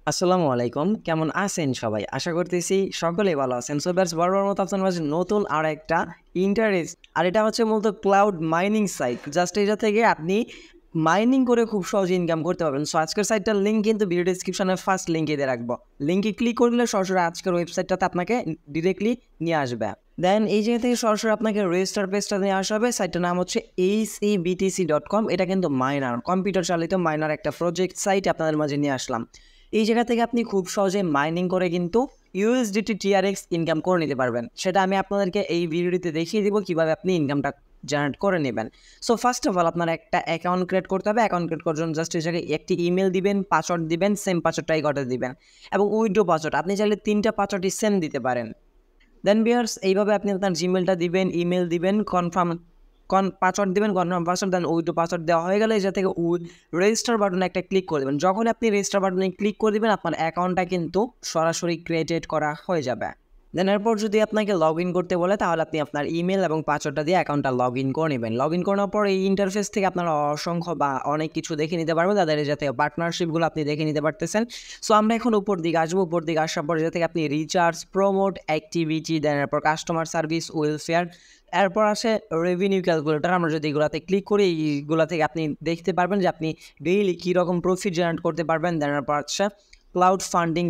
আসসালামু আলাইকুম। কেমন আছেন সবাই? আশা করতেছি সকলেই ভালো আছেন। সো দ্যাটস বরাবর মতো আপনাদের মাঝে নতুন আর একটা ইন্টারেস্ট আর এটা হচ্ছে মূলত ক্লাউড মাইনিং সাইট। জাস্ট এটা থেকে আপনি মাইনিং করে খুব সহজে ইনকাম করতে পারবেন। সো আজকের সাইটটার লিঙ্ক কিন্তু ভিডিও ডেসক্রিপশনে ফার্স্ট লিঙ্কে দিয়ে রাখবো। লিঙ্কে ক্লিক করে দিলে সরাসরি আজকের ওয়েবসাইটটাতে আপনাকে ডিরেক্টলি নিয়ে আসবে। দেন এই জায়গা থেকে সরাসরি আপনাকে রেজিস্টার পেজটা নিয়ে আসা হবে। সাইটটার নাম হচ্ছে acbtc.com। এটা কিন্তু মাইনার, কম্পিউটার চালিত মাইনার একটা প্রজেক্ট সাইট আপনাদের মাঝে নিয়ে আসলাম। এই জায়গা থেকে আপনি খুব সহজে মাইনিং করে কিন্তু ইউএসডিটি টিআরএক্স ইনকাম করে নিতে পারবেন। সেটা আমি আপনাদেরকে এই ভিডিওটিতে দেখিয়ে দিব কীভাবে আপনি ইনকামটা জেনারেট করে নেবেন। সো ফার্স্ট অফ অল আপনার একটা অ্যাকাউন্ট ক্রিয়েট করতে হবে। অ্যাকাউন্ট ক্রিয়েট করার জন্য জাস্ট এই জায়গায় একটি ইমেল দিবেন, পাসওয়ার্ড দিবেন, সেম পাসওয়ার্ডটাই করে দিবেন এবং উইথড্র পাসওয়ার্ড আপনি চাইলে 3টা পাসওয়ার্ডই সেম দিতে পারেন। দেন ভিউয়ার্স এইভাবে আপনি আপনার জিমেলটা দিবেন, ইমেল দিবেন, পাসওয়ার্ড দিবেন, কনফার্ম পাসওয়ার্ড, দেন উইথড্র পাসওয়ার্ড দেওয়া হয়ে গেলে এটা থেকে রেজিস্টার বাটনে একটা ক্লিক করে দেবেন। যখন আপনি রেজিস্টার বাটনে ক্লিক করে দেবেন আপনার অ্যাকাউন্টটা কিন্তু সরাসরি ক্রিয়েটেড করা হয়ে যাবে। দেন এরপর যদি আপনাকে লগ ইন করতে বলে তাহলে আপনি আপনার ইমেল এবং পাসওয়ার্ডটা দিয়ে অ্যাকাউন্টটা লগ ইন করে নেবেন। লগ ইন করার পর এই ইন্টারফেস থেকে আপনারা অসংখ্য বা অনেক কিছু দেখে নিতে পারবেন, তাদের যাতে পার্টনারশিপগুলো আপনি দেখে নিতে পারতেছেন। সো আমরা এখন উপর দিকে আসবো। উপর দিকে আসার পর যেটা থেকে আপনি রিচার্জ, প্রমোট, অ্যাক্টিভিটি, দেন এরপর কাস্টমার সার্ভিস, ওয়েলফেয়ার, এরপর আসে রেভিনিউ ক্যালকুলেটর। আমরা যদি এগুলোতে ক্লিক করি এইগুলো থেকে আপনি দেখতে পারবেন যে আপনি ডেইলি কীরকম প্রফিট জেনারেট করতে পারবেন। দেন এরপর আসছে ক্লাউড ফান্ডিং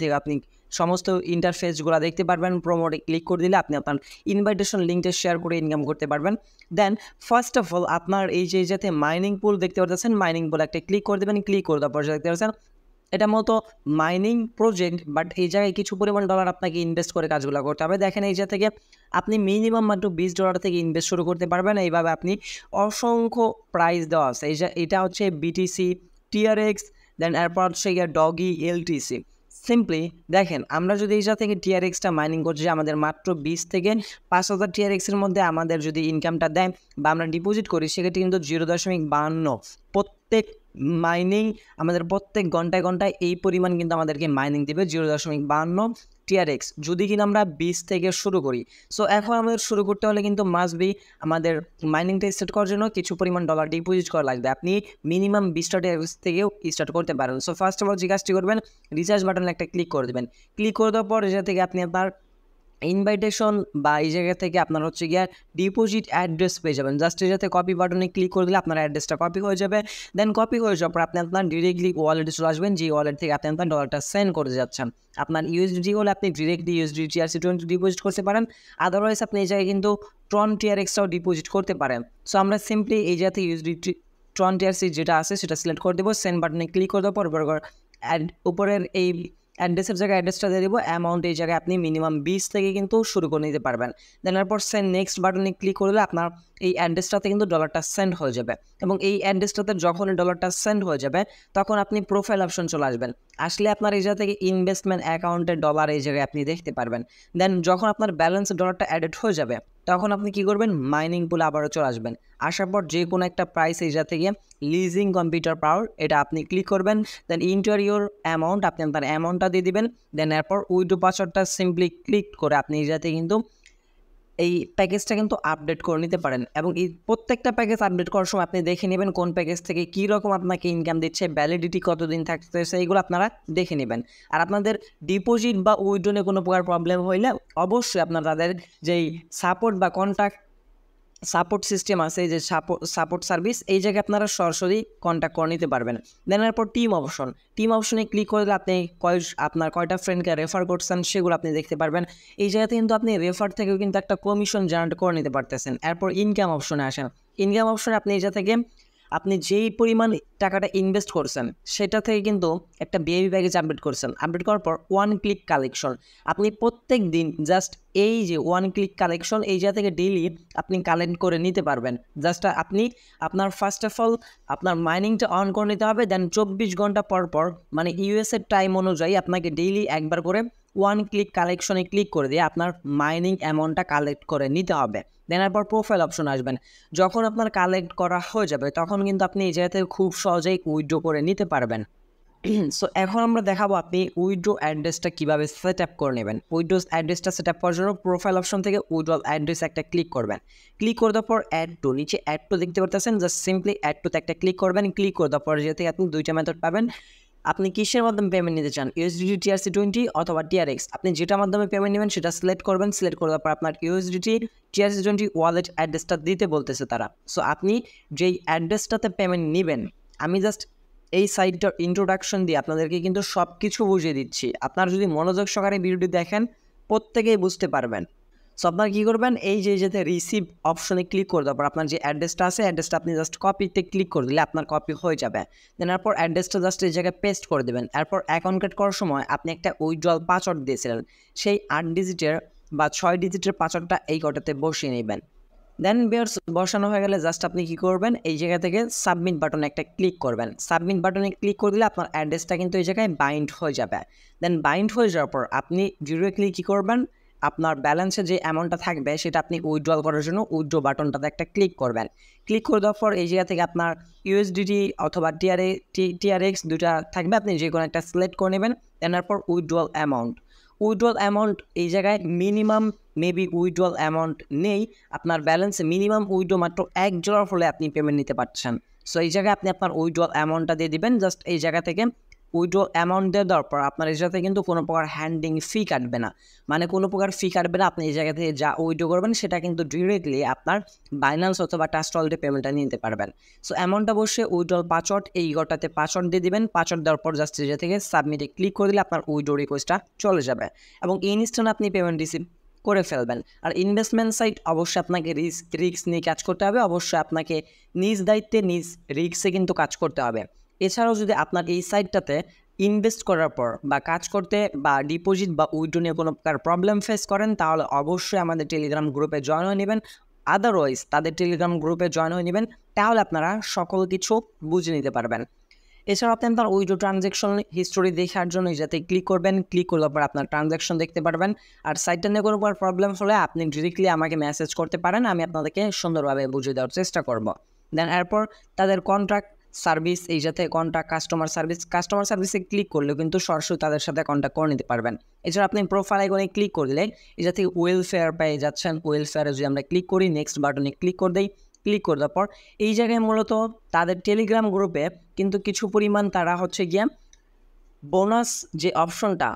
থেকে আপনি সমস্ত ইন্টারফেসগুলো দেখতে পারবেন। প্রমোটে ক্লিক করে দিলে আপনি আপনার ইনভাইটেশন লিঙ্কটা শেয়ার করে ইনকাম করতে পারবেন। দেন ফার্স্ট অফ অল আপনার এই যে যাতে মাইনিং পুল দেখতে পাচ্ছেন, মাইনিং পুল একটা ক্লিক করে দেবেন। ক্লিক করে দেওয়ার পর দেখতে পাচ্ছেন এটা মতো মাইনিং প্রজেক্ট, বাট এই জায়গায় কিছু পরিমাণ ডলার আপনাকে ইনভেস্ট করে কাজগুলো করতে হবে। দেখেন এই জায়গা থেকে আপনি মিনিমাম মাত্র $20 থেকে ইনভেস্ট শুরু করতে পারবেন। এইভাবে আপনি অসংখ্য প্রাইস দেওয়া আছে। এটা হচ্ছে বিটিসি, টিআরএক্স, দেন এরপর হচ্ছে গিয়ে ডগি, এলটিসি। সিম্পলি দেখেন আমরা যদি এই জায়গা থেকে টিআরএক্সটা মাইনিং করছি আমাদের মাত্র 20 থেকে 5,000 টিআরএক্সের মধ্যে আমাদের যদি ইনকামটা দেয় বা আমরা ডিপোজিট করি সেক্ষেত্রে কিন্তু 0.52 প্রত্যেক মাইনিং আমাদের প্রত্যেক ঘন্টায় ঘন্টায় এই পরিমাণ কিন্তু আমাদেরকে মাইনিং দেবে 0.52 টিআরএক্স যদি কিনা আমরা 20 থেকে শুরু করি। সো এখন আমাদের শুরু করতে হলে কিন্তু মাস্ট বি আমাদের মাইনিংটা স্টার্ট করার জন্য কিছু পরিমাণ ডলার ডিপোজিট করা লাগবে। আপনি মিনিমাম 20টা টিআরএক্স থেকেও স্টার্ট করতে পারেন। সো ফার্স্ট অফ অল যে কাজটি করবেন রিচার্জ বাটনে একটা ক্লিক করে দেবেন। ক্লিক করে দেওয়ার পর এটা থেকে আপনি আপনার ইনভাইটেশন বা এই জায়গা থেকে আপনার হচ্ছে গিয়ে ডিপোজিট অ্যাড্রেস পেয়ে যাবেন। জাস্ট এটাতে কপি বাটনে ক্লিক করে দিলে আপনার অ্যাড্রেসটা কপি হয়ে যাবে। দেন কপি হয়ে যাওয়ার পর আপনি আপনার ডিরেক্টলি ওয়ালেটে চলে আসবেন, যে ওয়ালেট থেকে আপনি আপনার ডলারটা সেন্ড করে যাচ্ছেন। আপনার ইউএসডি হলে আপনি ডিরেক্টলি ইউএসডি TRC20 ডিপোজিট করতে পারেন, আদারওয়াইজ আপনি এই জায়গায় কিন্তু ট্রন TRXটাও ডিপোজিট করতে পারেন। সো আমরা সিম্পলি এই জায়গাতে ইউএসডি ট্রন TRC যেটা আছে সেটা সিলেক্ট করে দেবো। সেন্ড বাটনে ক্লিক করে দেওয়ার পর উপরের এই অ্যাড্রেসের জায়গায় অ্যাড্রেসটা দিয়ে দেবো। অ্যামাউন্ট এই জায়গায় আপনি মিনিমাম 20 থেকে কিন্তু শুরু করে নিতে পারবেন। দেন এরপর সেন্ড নেক্সট বাটনে ক্লিক করলে আপনার এই অ্যাড্রেসটাতে কিন্তু ডলারটা সেন্ড হয়ে যাবে এবং এই অ্যাড্রেসটাতে যখন ডলারটা সেন্ড হয়ে যাবে তখন আপনি প্রোফাইল অপশন চলে আসবেন। আসলে আপনার এই জায়গা থেকে ইনভেস্টমেন্ট অ্যাকাউন্টের ডলার এই জায়গায় আপনি দেখতে পারবেন। দেন যখন আপনার ব্যালেন্স ডলারটা অ্যাডেড হয়ে যাবে তখন আপনি কি করবেন, মাইনিং পুলে আবারও চলে আসবেন। আসার পর যে কোনো একটা প্রাইস এই জায়গা থেকে লিজিং কম্পিউটার পাওয়ার এটা আপনি ক্লিক করবেন। দেন ইন্টার ইউর অ্যামাউন্ট, আপনি আপনার অ্যামাউন্টটা দিয়ে দিবেন। দেন এরপর উইথড্র পাসওয়ার্ডটা সিম্পলি ক্লিক করে আপনি এই জায়গাতে কিন্তু এই প্যাকেজটা কিন্তু আপডেট করে নিতে পারেন এবং এই প্রত্যেকটা প্যাকেজ আপডেট করার সময় আপনি দেখে নেবেন কোন প্যাকেজ থেকে কী রকম আপনাকে ইনকাম দিচ্ছে, ভ্যালিডিটি কতদিন থাকতেছে, এইগুলো আপনারা দেখে নেবেন। আর আপনাদের ডিপোজিট বা উইথড্রনে কোনো প্রকার প্রবলেম হইলে অবশ্যই আপনার তাদের যেই সাপোর্ট বা কন্ট্যাক্ট সাপোর্ট সিস্টেম আছে, যে সাপোর্ট সার্ভিস, এই জায়গায় আপনারা সরাসরি কন্ট্যাক্ট করে নিতে পারবেন। দেন এরপর টিম অপশনে ক্লিক করলে আপনি আপনার কয়টা ফ্রেন্ডকে রেফার করছেন সেগুলো আপনি দেখতে পারবেন। এই জায়গাতে কিন্তু আপনি রেফার থেকেও কিন্তু একটা কমিশন জেনারেট করে নিতে পারতেছেন। এরপর ইনকাম অপশনে আসেন। ইনকাম অপশনে আপনি এই জায়গা থেকে আপনি যেই পরিমাণ টাকাটা ইনভেস্ট করছেন সেটা থেকে কিন্তু একটা বিআইপি প্যাকেজ আপডেট করছেন। আপডেট করার পর ওয়ান ক্লিক কালেকশন, আপনি প্রত্যেক দিন জাস্ট এই যে ওয়ান ক্লিক কালেকশন এই জায়গা থেকে ডেইলি আপনি কালেক্ট করে নিতে পারবেন। জাস্ট আপনি আপনার ফার্স্ট অফ অল আপনার মাইনিংটা অন করে নিতে হবে। দেন 24 ঘন্টা পর পর মানে ইউএসএর টাইম অনুযায়ী আপনাকে ডেইলি একবার করে ওয়ান ক্লিক কালেকশনে ক্লিক করে দিয়ে আপনার মাইনিং অ্যামাউন্টটা কালেক্ট করে নিতে হবে। দেন এরপর প্রোফাইল অপশন আসবেন। যখন আপনার কালেক্ট করা হয়ে যাবে তখন কিন্তু আপনি এই জায়গা থেকে খুব সহজেই উইথড্র করে নিতে পারবেন। সো এখন আমরা দেখাবো আপনি উইথড্র অ্যাড্রেসটা কীভাবে সেট আপ করে নেবেন। উইথড্র অ্যাড্রেসটা সেট আপ করার জন্য প্রোফাইল অপশন থেকে উইথড্র অ্যাড্রেস একটা ক্লিক করবেন। ক্লিক করে দেওয়ার পর অ্যাড টু, নিচে অ্যাড টু দেখতে পাচ্ছেন, জাস্ট সিম্পলি অ্যাড টুতে একটা ক্লিক করবেন। ক্লিক করে দেওয়ার পর যেতে আপনি দুইটা মেথড পাবেন। আপনি কিসের মাধ্যমে পেমেন্ট নিতে চান, ইউএসডিটি TRC20 অথবা TRX, আপনি যেটার মাধ্যমে পেমেন্ট নেবেন সেটা সিলেক্ট করবেন। সিলেক্ট করার পর আপনার ইউএসডিটি TRC20 ওয়ালেট অ্যাড্রেসটা দিতে বলতেছে তারা। সো আপনি যেই অ্যাড্রেসটাতে পেমেন্ট নেবেন, আমি জাস্ট এই সাইটটার ইন্ট্রোডাকশন দিয়ে আপনাদেরকে কিন্তু সব কিছু বুঝিয়ে দিচ্ছি। আপনারা যদি মনোযোগ সহকারে ভিডিওটি দেখেন প্রত্যেকেই বুঝতে পারবেন। সো আপনারা কী করবেন, এই যে যাতে রিসিভ অপশনে ক্লিক করে দেওয়ার পর আপনার যে অ্যাড্রেসটা আছে অ্যাড্রেসটা আপনি জাস্ট কপিতে ক্লিক করে দিলে আপনার কপি হয়ে যাবে। দেন এরপর অ্যাড্রেসটা জাস্ট এই জায়গায় পেস্ট করে দেবেন। এরপর অ্যাকাউন্ট ক্রিয়েট করার সময় আপনি একটা উইথড্রল পাসওয়ার্ড দিয়েছিলেন, সেই 8 ডিজিটের বা 6 ডিজিটের পাসওয়ার্ডটা এই কটাতে বসিয়ে নেবেন। দেন ভিউয়ার্স বসানো হয়ে গেলে জাস্ট আপনি কী করবেন, এই জায়গা থেকে সাবমিট বাটনে একটা ক্লিক করবেন। সাবমিট বাটনে ক্লিক করে দিলে আপনার অ্যাড্রেসটা কিন্তু এই জায়গায় বাইন্ড হয়ে যাবে। দেন বাইন্ড হয়ে যাওয়ার পর আপনি ডিরেক্টলি কী করবেন, আপনার ব্যালেন্সে যে অ্যামাউন্টটা থাকবে সেটা আপনি উইথড্রল করার জন্য উইথড্র বাটনটাতে একটা ক্লিক করবেন। ক্লিক করে দেওয়ার পর এই জায়গা থেকে আপনার ইউএসডিটি অথবা TRX দুটা থাকবে, আপনি যে কোনো একটা সিলেক্ট করে নেবেন। দেন এরপর উইথড্রল অ্যামাউন্ট এই জায়গায় মিনিমাম মেবি উইথড্রল অ্যামাউন্ট নেই, আপনার ব্যালেন্সে মিনিমাম উইথড্র মাত্র $1 হলে আপনি পেমেন্ট নিতে পারছেন। সো এই জায়গায় আপনি আপনার উইথড্রল অ্যামাউন্টটা দিয়ে দিবেন। জাস্ট এই জায়গা থেকে উইথড্র অ্যামাউন্ট দিয়ে দেওয়ার পর আপনার এই জায়গাতে কিন্তু কোনো প্রকার হ্যান্ডিং ফি কাটবে না, মানে কোনো প্রকার ফি কাটবে না। আপনি এই জায়গা থেকে যা উইথড্র করবেন সেটা কিন্তু ডিরেক্টলি আপনার বাইন্যান্স অথবা ট্রাস্ট ওয়ালেটে পেমেন্টটা নিতে পারবেন। সো অ্যামাউন্টটা বসে উইথড্রল পাসওয়ার্ড এই গোটাতে পাসওয়ার্ড দিয়ে দিবেন। পাসওয়ার্ড দেওয়ার পর জাস্ট এই জায়গা থেকে সাবমিটে ক্লিক করে দিলে আপনার উইথড্র রিকোয়েস্টটা চলে যাবে এবং ইনস্ট্যান্ট আপনি পেমেন্ট রিসিভ করে ফেলবেন। আর ইনভেস্টমেন্ট সাইট অবশ্যই আপনাকে রিস্ক নিয়ে কাজ করতে হবে, অবশ্যই আপনাকে নিজ দায়িত্বে নিজ রিস্কে কিন্তু কাজ করতে হবে। এছাড়াও যদি আপনার এই সাইটটাতে ইনভেস্ট করার পর বা কাজ করতে বা ডিপোজিট বা উইথড্র নিয়ে কোনো প্রকার প্রবলেম ফেস করেন তাহলে অবশ্যই আমাদের টেলিগ্রাম গ্রুপে জয়েন হয়ে নেবেন। আদারওয়াইজ তাদের টেলিগ্রাম গ্রুপে জয়েন হয়ে নেবেন, তাহলে আপনারা সকল কিছু বুঝে নিতে পারবেন। এছাড়াও আপনি আপনার উইথড্র ট্রানজ্যাকশন হিস্টোরি দেখার জন্য যাতে ক্লিক করবেন, ক্লিক করলে পর আপনার ট্রানজ্যাকশন দেখতে পারবেন। আর সাইটটা নিয়ে কোনো প্রবলেম হলে আপনি ডিরেক্টলি আমাকে মেসেজ করতে পারেন, আমি আপনাদেরকে সুন্দরভাবে বুঝিয়ে দেওয়ার চেষ্টা করব। দেন এরপর তাদের কন্ট্রাক্ট সার্ভিস, এই যাতে কন্ট্যাক্ট কাস্টমার সার্ভিসে ক্লিক করলেও কিন্তু সরাসরি তাদের সাথে কন্ট্যাক্ট করে নিতে পারবেন। এছাড়া আপনি প্রোফাইল আইকনে ক্লিক করলে এই যাতে ওয়েলফেয়ার পেয়ে যাচ্ছেন, ওয়েলফেয়ারে যদি আমরা ক্লিক করি নেক্সট বাটনে ক্লিক করে দিই, ক্লিক করে দেওয়ার পর এই জায়গায় মূলত তাদের টেলিগ্রাম গ্রুপে কিন্তু কিছু পরিমাণ তারা হচ্ছে গিয়ে বোনাস যে অপশনটা,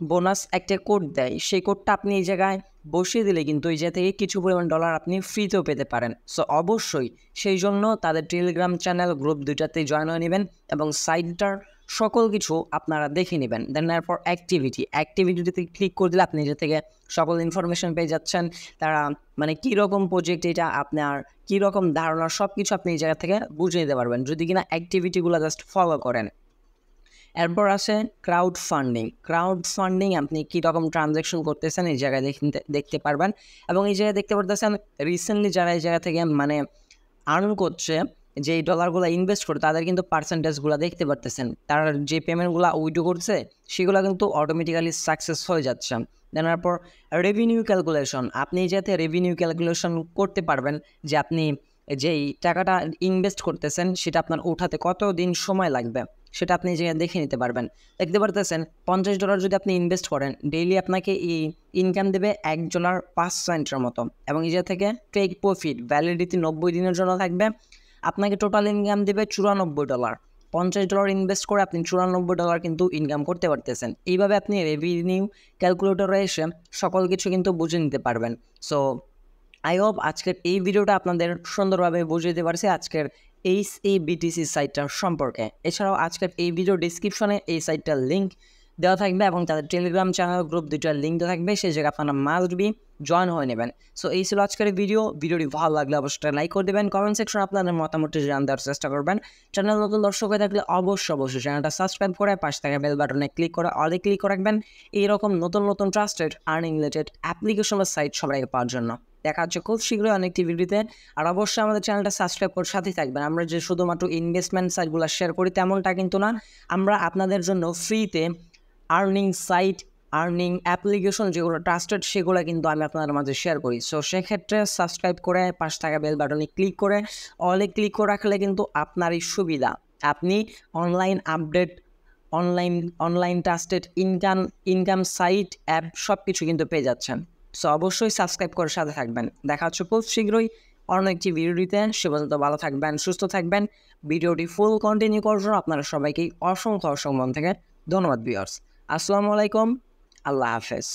বোনাস একটা কোড দেয়, সেই কোডটা আপনি এই জায়গায় বসিয়ে দিলে কিন্তু এই জায়গা থেকে কিছু পরিমাণ ডলার আপনি ফ্রিতেও পেতে পারেন। সো অবশ্যই সেই জন্য তাদের টেলিগ্রাম চ্যানেল গ্রুপ দুইটাতেই জয়েন হয়ে নেবেন এবং সাইটটার সকল কিছু আপনারা দেখে নেবেন। দেন এরপর অ্যাক্টিভিটিতে ক্লিক করে দিলে আপনি নিজে থেকে সকল ইনফরমেশন পেয়ে যাচ্ছেন। তারা মানে কীরকম প্রজেক্ট, এটা আপনার কীরকম ধারণা, সব কিছু আপনি এই জায়গা থেকে বুঝে নিতে পারবেন যদি কিনা অ্যাক্টিভিটিগুলো জাস্ট ফলো করেন। এরপর আসে ক্রাউড ফান্ডিং আপনি কী রকম ট্রানজ্যাকশন করতেছেন এই জায়গায় দেখতে পারবেন এবং এই জায়গায় দেখতে পারতেছেন রিসেন্টলি যারা এই জায়গা থেকে মানে আর্ন করছে, যে ডলারগুলো ইনভেস্ট করে তাদের কিন্তু পার্সেন্টেজগুলো দেখতে পারতেছেন। তারা যে পেমেন্টগুলো উইথড্র করছে সেগুলো কিন্তু অটোমেটিক্যালি সাকসেস হয়ে যাচ্ছে। দেন তারপর রেভিনিউ ক্যালকুলেশন, আপনি যাতে রেভিনিউ ক্যালকুলেশন করতে পারবেন যে আপনি যেই টাকাটা ইনভেস্ট করতেছেন সেটা আপনার ওঠাতে কত দিন সময় লাগবে সেটা আপনি যে দেখে নিতে পারবেন। দেখতে পারতেছেন $50 যদি আপনি ইনভেস্ট করেন ডেইলি আপনাকে এই ইনকাম দেবে $1.05 মতো এবং এই জায়গা থেকে টেক প্রফিট ভ্যালিডিটি 90 দিনের জন্য থাকবে, আপনাকে টোটাল ইনকাম দেবে $94। $50 ইনভেস্ট করে আপনি $94 কিন্তু ইনকাম করতে পারতেছেন। এইভাবে আপনি রেভিনিউ ক্যালকুলেটরে এসে সকল কিছু কিন্তু বুঝে নিতে পারবেন। সো আই হোপ আজকের এই ভিডিওটা আপনাদের সুন্দরভাবে বুঝিয়ে দিতে পারছি আজকের HABTC সাইটটার সম্পর্কে। এছাড়াও আজকের এই ভিডিও ডিসক্রিপশনে এই সাইটটার লিঙ্ক দেওয়া থাকবে এবং তাদের টেলিগ্রাম চ্যানেল গ্রুপ দুইটার লিঙ্ক দেওয়া থাকবে, সেই জায়গায় আপনারা মাস্ট বি জয়েন হয়ে নেবেন। সো এই ছিল আজকের ভিডিওটি ভালো লাগলে অবশ্যই লাইক করে দেবেন, কমেন্ট সেকশনে আপনাদের মতামতটি জানার চেষ্টা করবেন। চ্যানেল নতুন দর্শক হয়ে থাকলে অবশ্যই চ্যানেলটা সাবস্ক্রাইব করে পাশে থাকা বেল বাটনে ক্লিক করে অলে ক্লিক করে রাখবেন এইরকম নতুন ট্রাস্টেড আর্নিং রিলেটেড অ্যাপ্লিকেশন বা সাইট সবাইকে পাওয়ার জন্য। দেখা হচ্ছে খুব শীঘ্রই অনেকটি ভিডিওতে। আর অবশ্যই আমাদের চ্যানেলটা সাবস্ক্রাইব করে সাথেই থাকবেন। আমরা যে শুধুমাত্র ইনভেস্টমেন্ট সাইটগুলো শেয়ার করি তেমনটা কিন্তু না, আমরা আপনাদের জন্য ফ্রিতে আর্নিং অ্যাপ্লিকেশন যেগুলো ট্রাস্টেড সেগুলো কিন্তু আমি আপনাদের মাঝে শেয়ার করি। সো সেক্ষেত্রে সাবস্ক্রাইব করে পাশে থাকা বেল বাটনে ক্লিক করে অলে ক্লিক করে রাখলে কিন্তু আপনারই সুবিধা, আপনি online update, online trusted income site app সব কিছু কিন্তু পেয়ে যাচ্ছেন। সো অবশ্যই সাবস্ক্রাইব করে সাথে থাকবেন। দেখা হচ্ছে খুব শীঘ্রই অন্য একটি ভিডিওটিতে। সে পর্যন্ত ভালো থাকবেন, সুস্থ থাকবেন। ভিডিওটি ফুল কন্টিনিউ করার জন্য আপনারা সবাইকে অসংখ্য মন থেকে ধন্যবাদ ভিউয়ার্স। আসসালামু আলাইকুম, আল্লাহ হাফেজ।